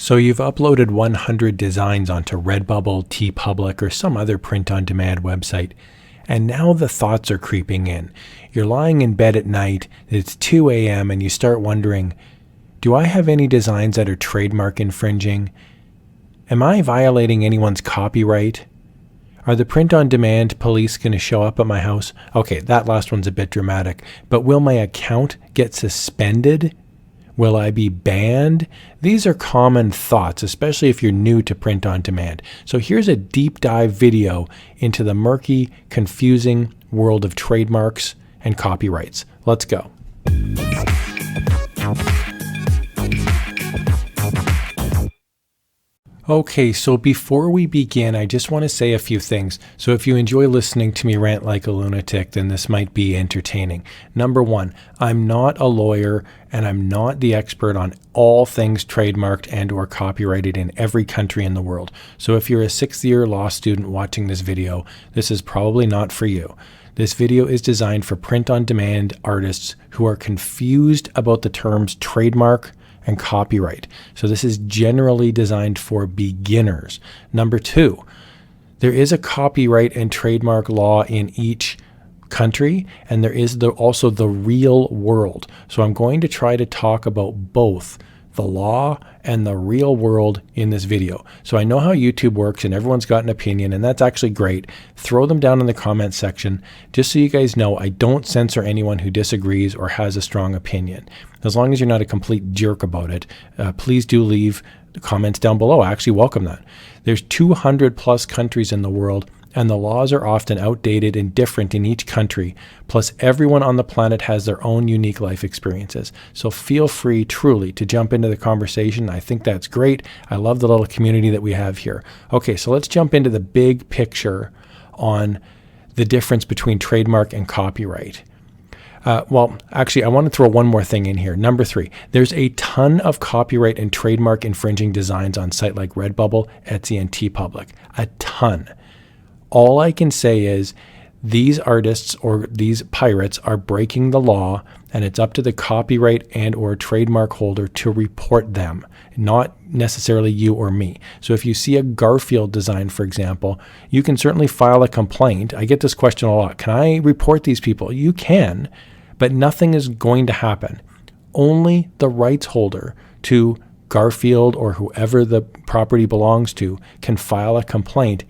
So you've uploaded 100 designs onto Redbubble, TeePublic, or some other print-on-demand website, and now the thoughts are creeping in. You're lying in bed at night, it's 2 a.m., and you start wondering, do I have any designs that are trademark infringing? Am I violating anyone's copyright? Are the print-on-demand police going to show up at my house? Okay, that last one's a bit dramatic, but will my account get suspended? Will I be banned? These are common thoughts, especially if you're new to print on demand. So here's a deep dive video into the murky, confusing world of trademarks and copyrights. Let's go. Okay, so before we begin, I just want to say a few things. So if you enjoy listening to me rant like a lunatic, then this might be entertaining. Number one, I'm not a lawyer and I'm not the expert on all things trademarked and or copyrighted in every country in the world. So if you're a 6th-year law student watching this video, this is probably not for you. This video is designed for print-on-demand artists who are confused about the terms trademark and copyright. So this is generally designed for beginners. Number two, there is a copyright and trademark law in each country, and there is also the real world. So I'm going to try to talk about both the law and the real world in this video. So I know how YouTube works and everyone's got an opinion, and that's actually great. Throw them down in the comments section. Just so you guys know, I don't censor anyone who disagrees or has a strong opinion. As long as you're not a complete jerk about it, please do leave comments down below. I actually welcome that. There's 200 plus countries in the world, and the laws are often outdated and different in each country. Plus, everyone on the planet has their own unique life experiences. So feel free truly to jump into the conversation. I think that's great. I love the little community that we have here. Okay, so let's jump into the big picture on the difference between trademark and copyright. Well, actually, I want to throw one more thing in here. Number 3, there's a ton of copyright and trademark infringing designs on sites like Redbubble, Etsy, and TeePublic. A ton. All I can say is these artists or these pirates are breaking the law, and it's up to the copyright and or trademark holder to report them, not necessarily you or me. So if you see a Garfield design, for example, you can certainly file a complaint. I get this question a lot. Can I report these people? You can, but nothing is going to happen. Only the rights holder to Garfield or whoever the property belongs to can file a complaint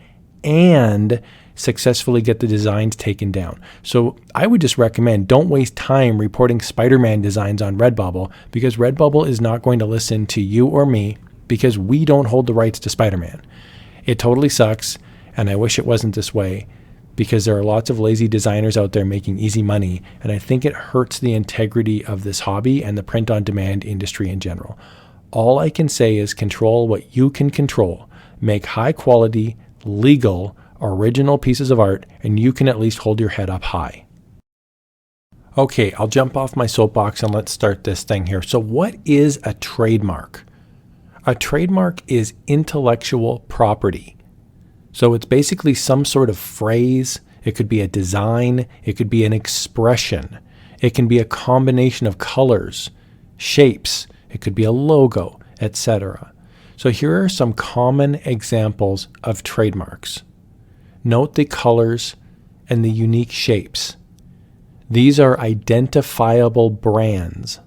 and successfully get the designs taken down. So I would just recommend don't waste time reporting Spider-Man designs on Redbubble, because Redbubble is not going to listen to you or me because we don't hold the rights to Spider-Man. It totally sucks, and I wish it wasn't this way, because there are lots of lazy designers out there making easy money, and I think it hurts the integrity of this hobby and the print-on-demand industry in general. All I can say is control what you can control. Make high-quality, legal, original pieces of art, and you can at least hold your head up high. Okay, I'll jump off my soapbox and let's start this thing here. So what is a trademark? A trademark is intellectual property. So it's basically some sort of phrase. It could be a design. It could be an expression. It can be a combination of colors, shapes. It could be a logo, etc. So here are some common examples of trademarks. Note the colors and the unique shapes. These are identifiable brands.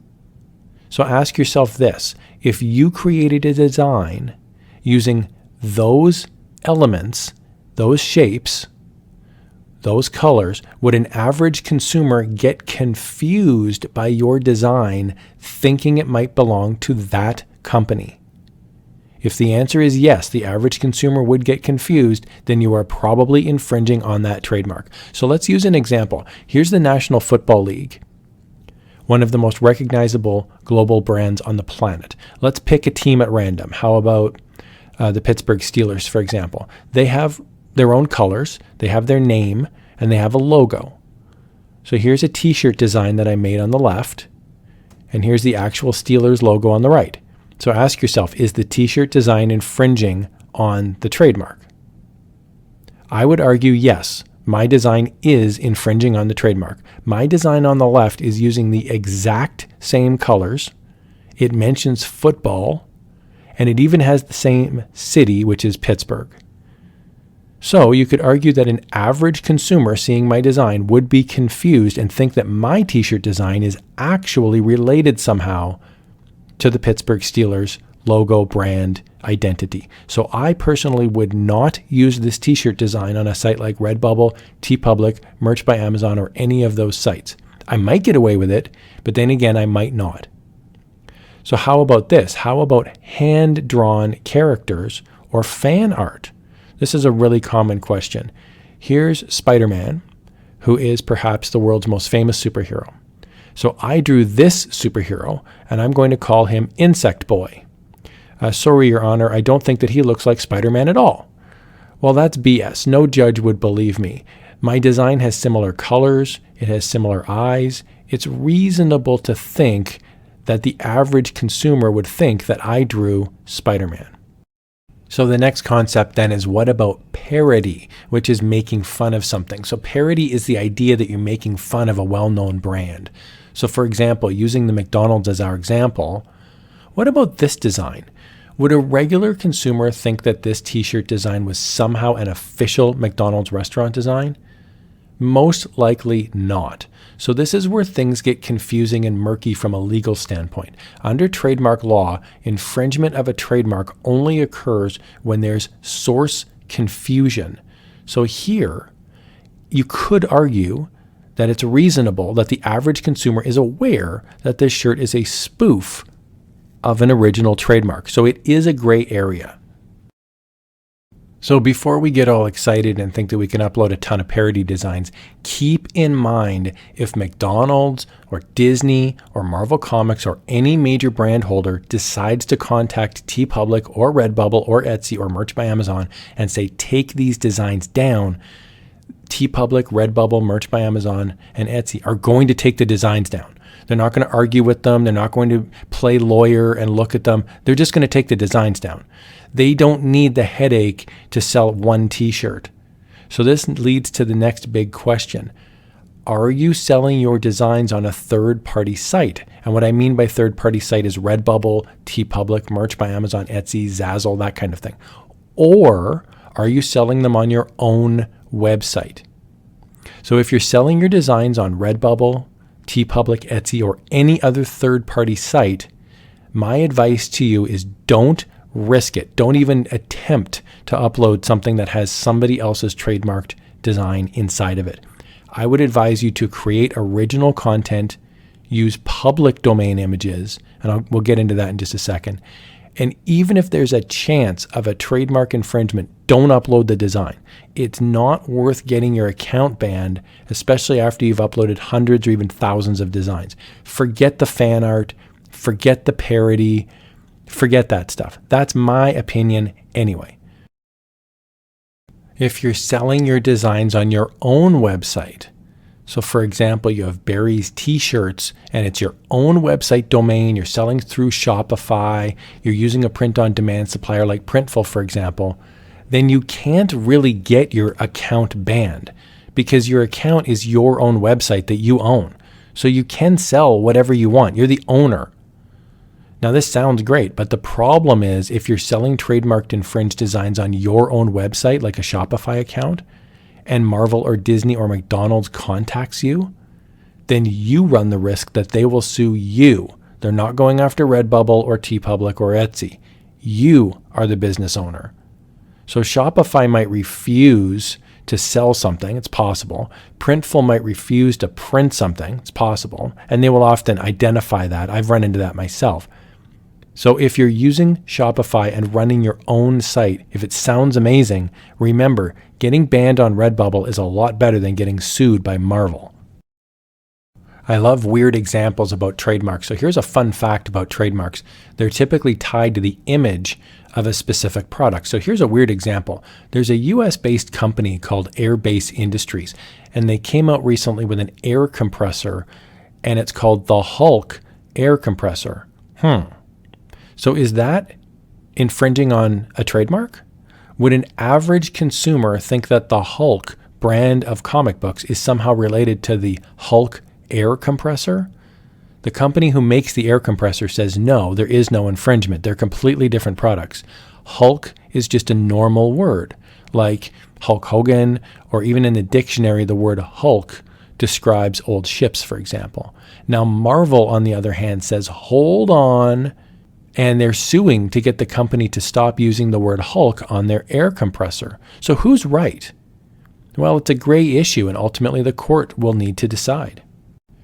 So ask yourself this: if you created a design using those elements, those shapes, those colors, would an average consumer get confused by your design thinking it might belong to that company? If the answer is yes, the average consumer would get confused, then you are probably infringing on that trademark. So let's use an example. Here's the National Football League, one of the most recognizable global brands on the planet. Let's pick a team at random. How about the Pittsburgh Steelers, for example? They have their own colors, they have their name, and they have a logo. So here's a t-shirt design that I made on the left, and here's the actual Steelers logo on the right. So ask yourself, is the t-shirt design infringing on the trademark? I would argue yes, my design is infringing on the trademark. My design on the left is using the exact same colors. It mentions football, and it even has the same city, which is Pittsburgh. So you could argue that an average consumer seeing my design would be confused and think that my t-shirt design is actually related somehow to the Pittsburgh Steelers logo, brand, identity. So I personally would not use this t-shirt design on a site like Redbubble, TeePublic, Merch by Amazon, or any of those sites. I might get away with it, but then again, I might not. So how about this? How about hand-drawn characters or fan art? This is a really common question. Here's Spider-Man, who is perhaps the world's most famous superhero. So I drew this superhero, and I'm going to call him Insect Boy. Sorry, Your Honor, I don't think that he looks like Spider-Man at all. Well, that's BS. No judge would believe me. My design has similar colors. It has similar eyes. It's reasonable to think that the average consumer would think that I drew Spider-Man. So the next concept then is, what about parody, which is making fun of something? So parody is the idea that you're making fun of a well-known brand. So for example, using the McDonald's as our example, what about this design? Would a regular consumer think that this t-shirt design was somehow an official McDonald's restaurant design? Most likely not. So this is where things get confusing and murky from a legal standpoint. Under trademark law, infringement of a trademark only occurs when there's source confusion. So here, you could argue that it's reasonable that the average consumer is aware that this shirt is a spoof of an original trademark. So it is a gray area. So before we get all excited and think that we can upload a ton of parody designs, keep in mind if McDonald's or Disney or Marvel Comics or any major brand holder decides to contact TeePublic or Redbubble or Etsy or Merch by Amazon and say, take these designs down, TeePublic, Redbubble, Merch by Amazon, and Etsy are going to take the designs down. They're not going to argue with them. They're not going to play lawyer and look at them. They're just going to take the designs down. They don't need the headache to sell one t-shirt. So this leads to the next big question. Are you selling your designs on a third-party site? And what I mean by third-party site is Redbubble, TeePublic, Merch by Amazon, Etsy, Zazzle, that kind of thing. Or are you selling them on your own website? So if you're selling your designs on Redbubble, TeePublic, Etsy, or any other third-party site, my advice to you is don't risk it. Don't even attempt to upload something that has somebody else's trademarked design inside of it. I would advise you to create original content, use public domain images, and we'll get into that in just a second. And even if there's a chance of a trademark infringement, don't upload the design. It's not worth getting your account banned, especially after you've uploaded hundreds or even thousands of designs. Forget the fan art, forget the parody, forget that stuff. That's my opinion anyway. If you're selling your designs on your own website, so for example, you have Barry's t-shirts and it's your own website domain, you're selling through Shopify, you're using a print-on-demand supplier like Printful, for example, then you can't really get your account banned because your account is your own website that you own. So you can sell whatever you want. You're the owner. Now this sounds great, but the problem is if you're selling trademarked infringed designs on your own website, like a Shopify account, and Marvel or Disney or McDonald's contacts you, then you run the risk that they will sue you. They're not going after Redbubble or TeePublic or Etsy. You are the business owner. So Shopify might refuse to sell something. It's possible. Printful might refuse to print something. It's possible. And they will often identify that. I've run into that myself. So if you're using Shopify and running your own site, if it sounds amazing, remember, getting banned on Redbubble is a lot better than getting sued by Marvel. I love weird examples about trademarks. So here's a fun fact about trademarks. They're typically tied to the image of a specific product. So here's a weird example. There's a US-based company called Airbase Industries, and they came out recently with an air compressor, and it's called the Hulk air compressor. So is that infringing on a trademark? Would an average consumer think that the Hulk brand of comic books is somehow related to the Hulk air compressor? The company who makes the air compressor says no, there is no infringement. They're completely different products. Hulk is just a normal word, like Hulk Hogan, or even in the dictionary, the word Hulk describes old ships, for example. Now, Marvel, on the other hand, says, hold on, and they're suing to get the company to stop using the word Hulk on their air compressor. So who's right? Well, it's a gray issue, and ultimately the court will need to decide.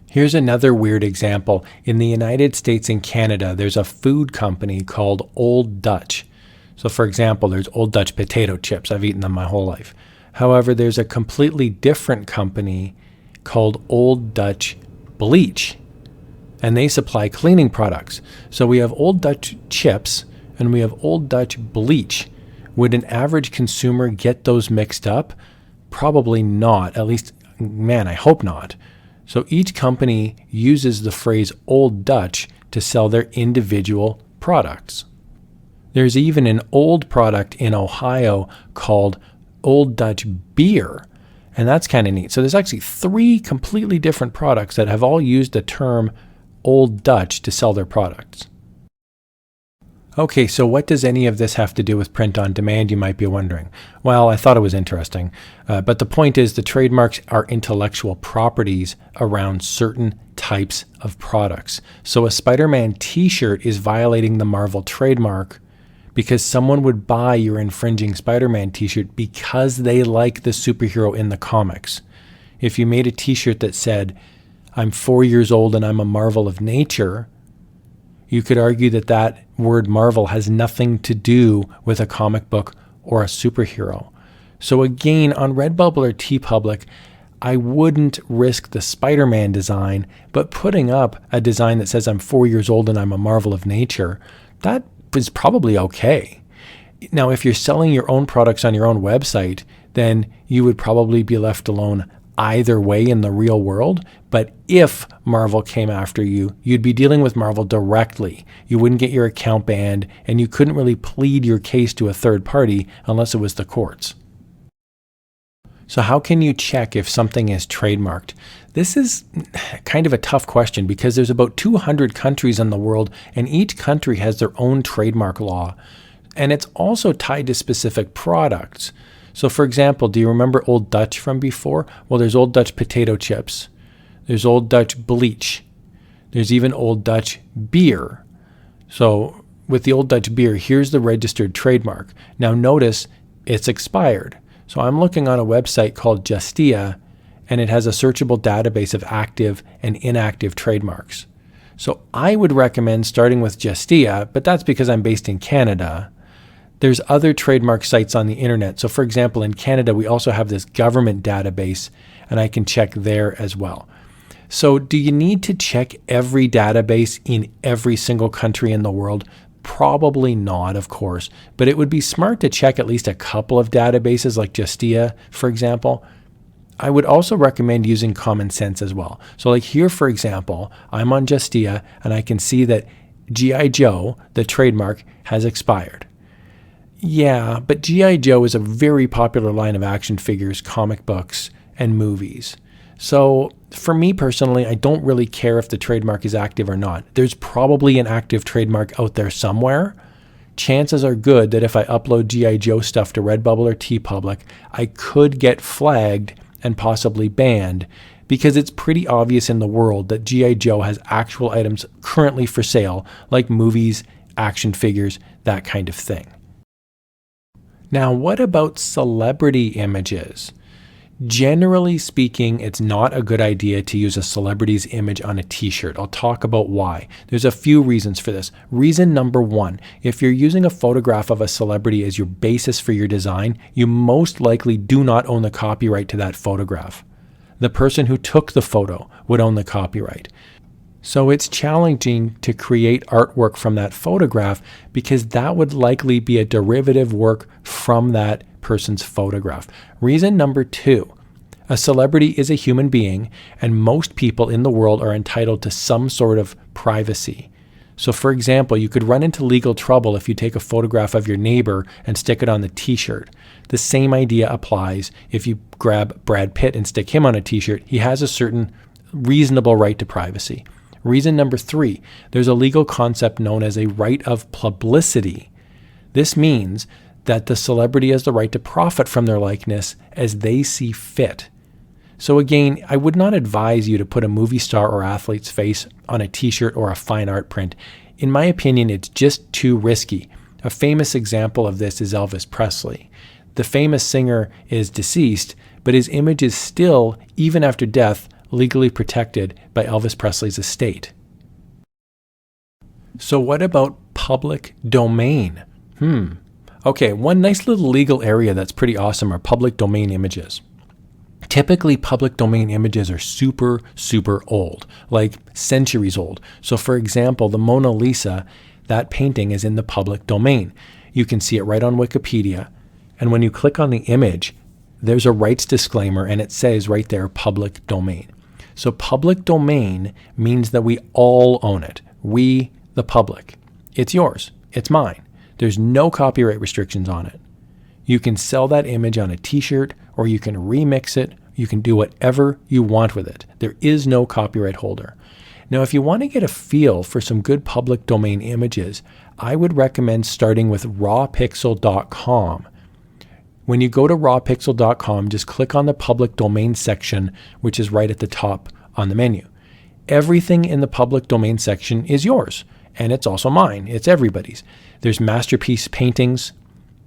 Here's another weird example. In the United States and Canada, there's a food company called Old Dutch. So for example, there's Old Dutch potato chips. I've eaten them my whole life. However, there's a completely different company called Old Dutch Bleach, and they supply cleaning products. So we have Old Dutch chips and we have Old Dutch Bleach. Would an average consumer get those mixed up? Probably not. At least, man, I hope not. So each company uses the phrase Old Dutch to sell their individual products. There's even an old product in Ohio called Old Dutch Beer, and that's kind of neat. So there's actually 3 completely different products that have all used the term Old Dutch to sell their products. Okay, so what does any of this have to do with print on demand, you might be wondering? Well, I thought it was interesting. But the point is, the trademarks are intellectual properties around certain types of products. So a Spider-Man t-shirt is violating the Marvel trademark because someone would buy your infringing Spider-Man t-shirt because they like the superhero in the comics. If you made a t-shirt that said, I'm 4 years old and I'm a marvel of nature, you could argue that that word Marvel has nothing to do with a comic book or a superhero. So again, on Redbubble or TeePublic, I wouldn't risk the Spider-Man design, but putting up a design that says I'm 4 years old and I'm a marvel of nature, that is probably okay. Now, if you're selling your own products on your own website, then you would probably be left alone either way in the real world. But if Marvel came after you, you'd be dealing with Marvel directly. You wouldn't get your account banned, and you couldn't really plead your case to a third party unless it was the courts. So how can you check if something is trademarked? This is kind of a tough question because there's about 200 countries in the world, and each country has their own trademark law. And it's also tied to specific products. So for example, do you remember Old Dutch from before? Well, there's Old Dutch potato chips. There's Old Dutch Bleach. There's even Old Dutch Beer. So with the Old Dutch Beer, here's the registered trademark. Now notice it's expired. So I'm looking on a website called Justia, and it has a searchable database of active and inactive trademarks. So I would recommend starting with Justia, but that's because I'm based in Canada. There's other trademark sites on the internet. So for example, in Canada, we also have this government database, and I can check there as well. So do you need to check every database in every single country in the world? Probably not, of course, but it would be smart to check at least a couple of databases like Justia, for example. I would also recommend using common sense as well. So like here, for example, I'm on Justia, and I can see that G.I. Joe, the trademark, has expired. Yeah, but G.I. Joe is a very popular line of action figures, comic books, and movies. So for me personally, I don't really care if the trademark is active or not. There's probably an active trademark out there somewhere. Chances are good that if I upload G.I. Joe stuff to Redbubble or TeePublic, I could get flagged and possibly banned because it's pretty obvious in the world that G.I. Joe has actual items currently for sale, like movies, action figures, that kind of thing. Now, what about celebrity images? Generally speaking, it's not a good idea to use a celebrity's image on a t-shirt. I'll talk about why. There's a few reasons for this. Reason number one, if you're using a photograph of a celebrity as your basis for your design, you most likely do not own the copyright to that photograph. The person who took the photo would own the copyright. So it's challenging to create artwork from that photograph because that would likely be a derivative work from that person's photograph. Reason number two, a celebrity is a human being, and most people in the world are entitled to some sort of privacy. So for example, you could run into legal trouble if you take a photograph of your neighbor and stick it on the t-shirt. The same idea applies if you grab Brad Pitt and stick him on a t-shirt. He has a certain reasonable right to privacy. Reason number 3, there's a legal concept known as a right of publicity. This means that the celebrity has the right to profit from their likeness as they see fit. So again, I would not advise you to put a movie star or athlete's face on a t-shirt or a fine art print. In my opinion, it's just too risky. A famous example of this is Elvis Presley. The famous singer is deceased, but his image is still, even after death, legally protected by Elvis Presley's estate. So what about public domain? Okay, one nice little legal area that's pretty awesome are public domain images. Typically, public domain images are super, super old, like centuries old. So for example, the Mona Lisa, that painting is in the public domain. You can see it right on Wikipedia. And when you click on the image, there's a rights disclaimer and it says right there, public domain. So public domain means that we all own it. We, the public. It's yours. It's mine. There's no copyright restrictions on it. You can sell that image on a t-shirt or you can remix it. You can do whatever you want with it. There is no copyright holder. Now, if you want to get a feel for some good public domain images, I would recommend starting with rawpixel.com. When you go to rawpixel.com, just click on the public domain section, which is right at the top on the menu. Everything in the public domain section is yours, and it's also mine. It's everybody's. There's masterpiece paintings,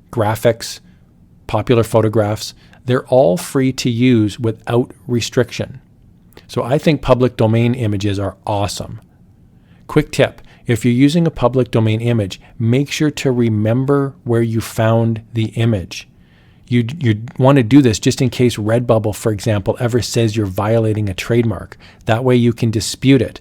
graphics, popular photographs. They're all free to use without restriction. So I think public domain images are awesome. Quick tip, if you're using a public domain image, make sure to remember where you found the image. You want to do this just in case Redbubble, for example, ever says you're violating a trademark. That way you can dispute it.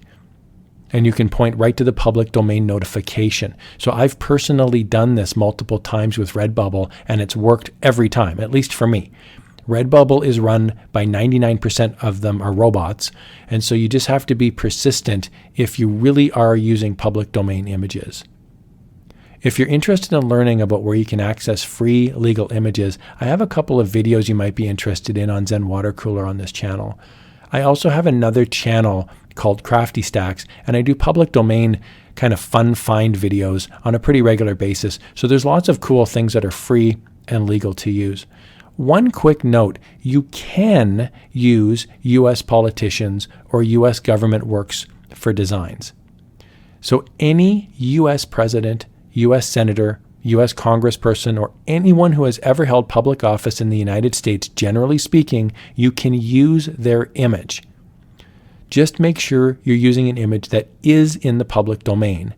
And you can point right to the public domain notification. So I've personally done this multiple times with Redbubble, and it's worked every time, at least for me. Redbubble is run by 99% of them are robots, and so you just have to be persistent if you really are using public domain images. If you're interested in learning about where you can access free legal images, I have a couple of videos you might be interested in on Zen Watercooler on this channel. I also have another channel called Crafty Stacks, and I do public domain kind of fun find videos on a pretty regular basis. So there's lots of cool things that are free and legal to use. One quick note, you can use US politicians or US government works for designs. So any US president, US senator, US congressperson, or anyone who has ever held public office in the United States, generally speaking, you can use their image. Just make sure you're using an image that is in the public domain.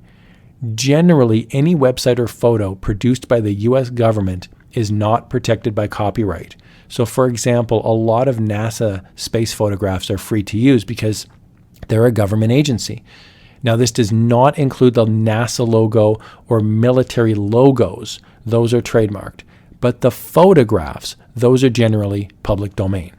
Generally, any website or photo produced by the US government is not protected by copyright. So for example, a lot of NASA space photographs are free to use because they're a government agency. Now, this does not include the NASA logo or military logos. Those are trademarked. But the photographs, those are generally public domain.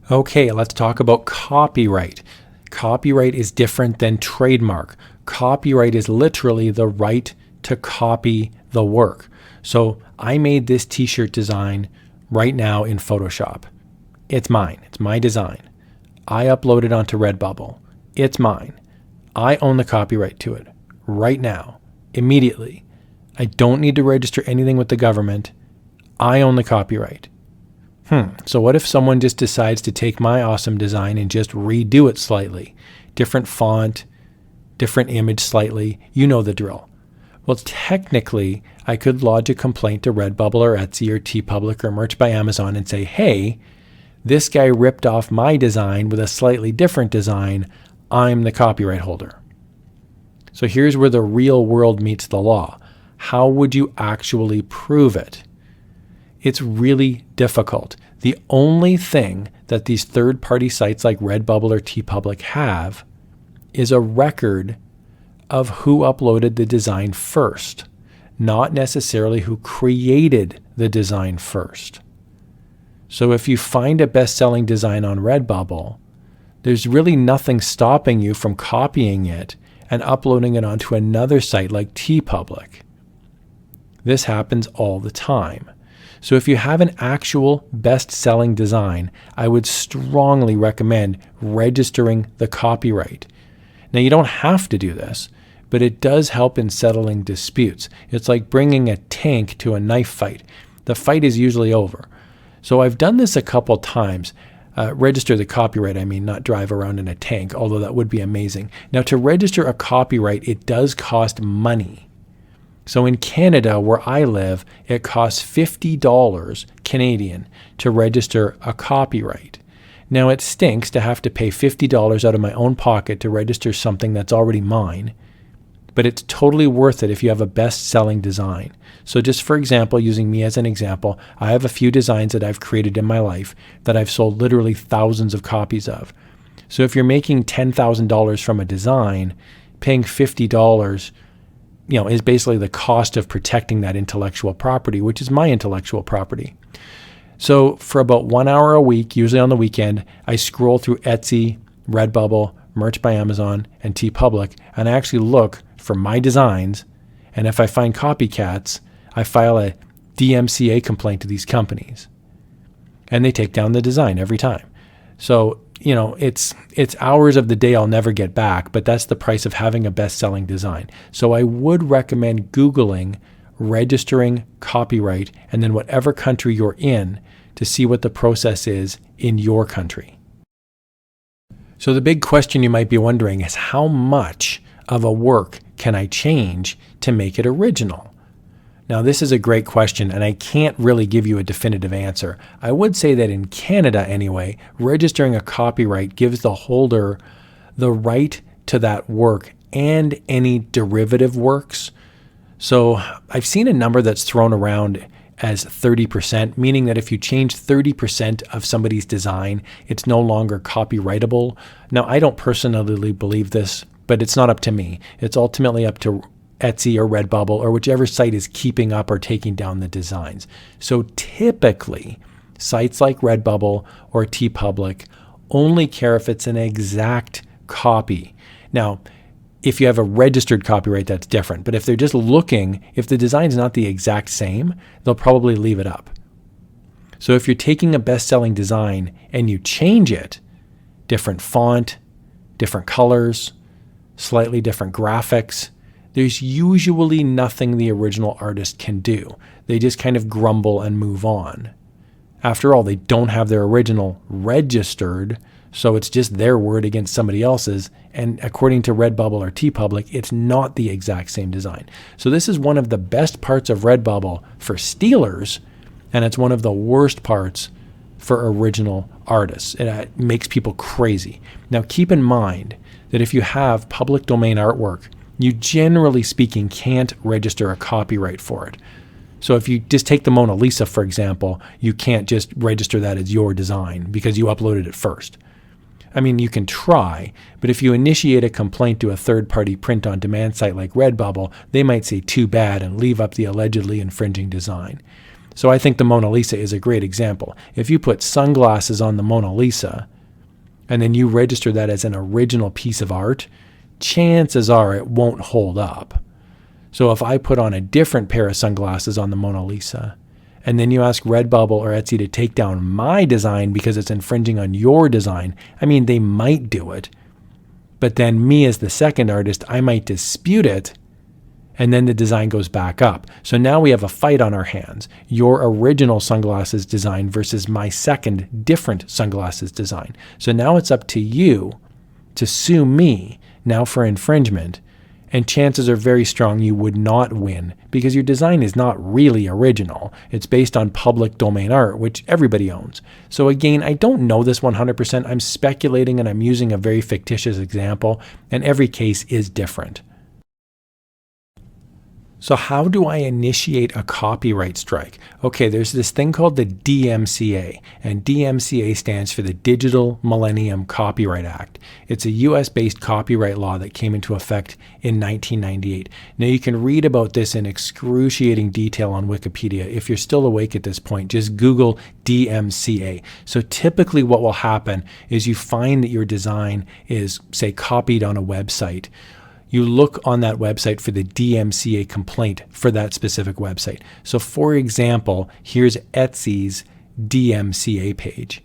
Okay, let's talk about copyright. Copyright is different than trademark. Copyright is literally the right to copy the work. So I made this t-shirt design right now in Photoshop. It's mine. It's my design. I upload it onto Redbubble. It's mine. I own the copyright to it right now, immediately. I don't need to register anything with the government. I own the copyright. So what if someone just decides to take my awesome design and just redo it slightly? Different font, different image slightly. You know the drill. Well, technically, I could lodge a complaint to Redbubble or Etsy or TeePublic or Merch by Amazon and say, hey, this guy ripped off my design with a slightly different design. I'm the copyright holder. So here's where the real world meets the law. How would you actually prove it? It's really difficult. The only thing that these third-party sites like Redbubble or TeePublic have is a record of who uploaded the design first, not necessarily who created the design first. So if you find a best-selling design on Redbubble, there's really nothing stopping you from copying it and uploading it onto another site like TeePublic. This happens all the time. So if you have an actual best-selling design, I would strongly recommend registering the copyright. Now, you don't have to do this, but it does help in settling disputes. It's like bringing a tank to a knife fight. The fight is usually over. So I've done this a couple times. Register the copyright, I mean, not drive around in a tank, although that would be amazing. Now, to register a copyright, it does cost money. So in Canada, where I live, it costs $50 Canadian to register a copyright. Now, it stinks to have to pay $50 out of my own pocket to register something that's already mine, but it's totally worth it if you have a best-selling design. So just for example, using me as an example, I have a few designs that I've created in my life that I've sold literally thousands of copies of. So if you're making $10,000 from a design, paying $50, is basically the cost of protecting that intellectual property, which is my intellectual property. So for about 1 hour a week, usually on the weekend, I scroll through Etsy, Redbubble, Merch by Amazon, and TeePublic, and I actually look for my designs. And if I find copycats, I file a DMCA complaint to these companies. And they take down the design every time. So, it's hours of the day I'll never get back, but that's the price of having a best-selling design. So I would recommend Googling registering copyright and then whatever country you're in to see what the process is in your country. So the big question you might be wondering is, how much of a work can I change to make it original? Now, this is a great question, and I can't really give you a definitive answer. I would say that in Canada anyway, registering a copyright gives the holder the right to that work and any derivative works. So I've seen a number that's thrown around as 30%, meaning that if you change 30% of somebody's design, it's no longer copyrightable. Now, I don't personally believe this, but it's not up to me. It's ultimately up to Etsy or Redbubble or whichever site is keeping up or taking down the designs. So typically, sites like Redbubble or TeePublic only care if it's an exact copy. Now, if you have a registered copyright, that's different. But if they're just looking, if the design's not the exact same, they'll probably leave it up. So if you're taking a best-selling design and you change it, different font, different colors, slightly different graphics, there's usually nothing the original artist can do. They just kind of grumble and move on. After all, they don't have their original registered, so it's just their word against somebody else's. And according to Redbubble or TeePublic, it's not the exact same design. So this is one of the best parts of Redbubble for stealers, and it's one of the worst parts for original artists. It makes people crazy. Now, keep in mind that if you have public domain artwork, you generally speaking can't register a copyright for it. So if you just take the Mona Lisa, for example, you can't just register that as your design because you uploaded it first. I mean, you can try, but if you initiate a complaint to a third-party print-on-demand site like Redbubble, they might say too bad and leave up the allegedly infringing design. So I think the Mona Lisa is a great example. If you put sunglasses on the Mona Lisa and then you register that as an original piece of art, chances are it won't hold up. So if I put on a different pair of sunglasses on the Mona Lisa, and then you ask Redbubble or Etsy to take down my design because it's infringing on your design, I mean, they might do it. But then me as the second artist, I might dispute it, and then the design goes back up. So now we have a fight on our hands. Your original sunglasses design versus my second different sunglasses design. So now it's up to you to sue me now for infringement, and chances are very strong you would not win because your design is not really original. It's based on public domain art, which everybody owns. So again, I don't know this 100%. I'm speculating and I'm using a very fictitious example, and every case is different. So how do I initiate a copyright strike? Okay, there's this thing called the DMCA, and DMCA stands for the Digital Millennium Copyright Act. It's a US-based copyright law that came into effect in 1998. Now you can read about this in excruciating detail on Wikipedia. If you're still awake at this point, just Google DMCA. So typically what will happen is you find that your design is, say, copied on a website. you look on that website for the DMCA complaint for that specific website. So for example, here's Etsy's DMCA page,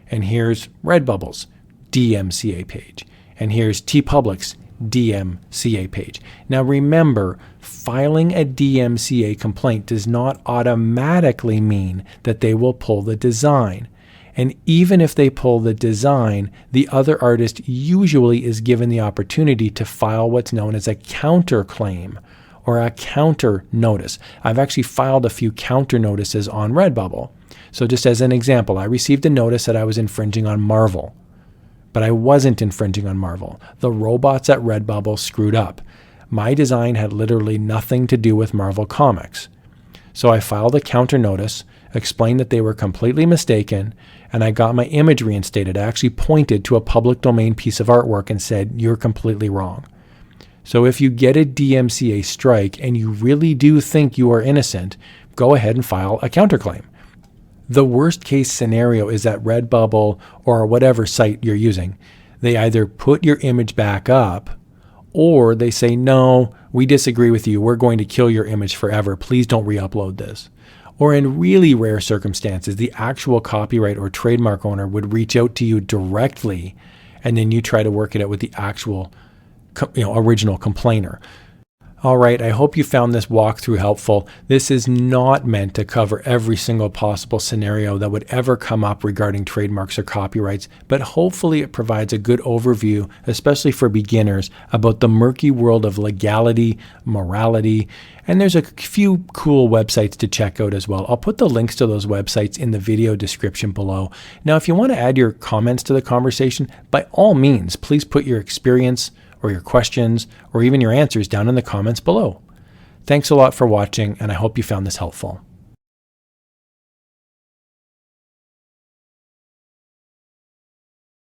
and here's Redbubble's DMCA page, and here's TeePublic's DMCA page. Now remember, filing a DMCA complaint does not automatically mean that they will pull the design. And even if they pull the design, the other artist usually is given the opportunity to file what's known as a counterclaim or a counter notice. I've actually filed a few counter notices on Redbubble. So just as an example, I received a notice that I was infringing on Marvel, but I wasn't infringing on Marvel. The robots at Redbubble screwed up. My design had literally nothing to do with Marvel Comics. So I filed a counter notice, explained that they were completely mistaken, and I got my image reinstated. I actually pointed to a public domain piece of artwork and said, "You're completely wrong." So if you get a DMCA strike and you really do think you are innocent, go ahead and file a counterclaim. The worst case scenario is that Redbubble or whatever site you're using, they either put your image back up or they say, "No, we disagree with you. We're going to kill your image forever. Please don't re-upload this." Or in really rare circumstances, the actual copyright or trademark owner would reach out to you directly, and then you try to work it out with the actual original complainer. All right, I hope you found this walkthrough helpful. This is not meant to cover every single possible scenario that would ever come up regarding trademarks or copyrights, but hopefully it provides a good overview, especially for beginners, about the murky world of legality, morality, and there's a few cool websites to check out as well. I'll put the links to those websites in the video description below. Now, if you want to add your comments to the conversation, by all means, please put your experience or your questions, or even your answers down in the comments below. Thanks a lot for watching, and I hope you found this helpful.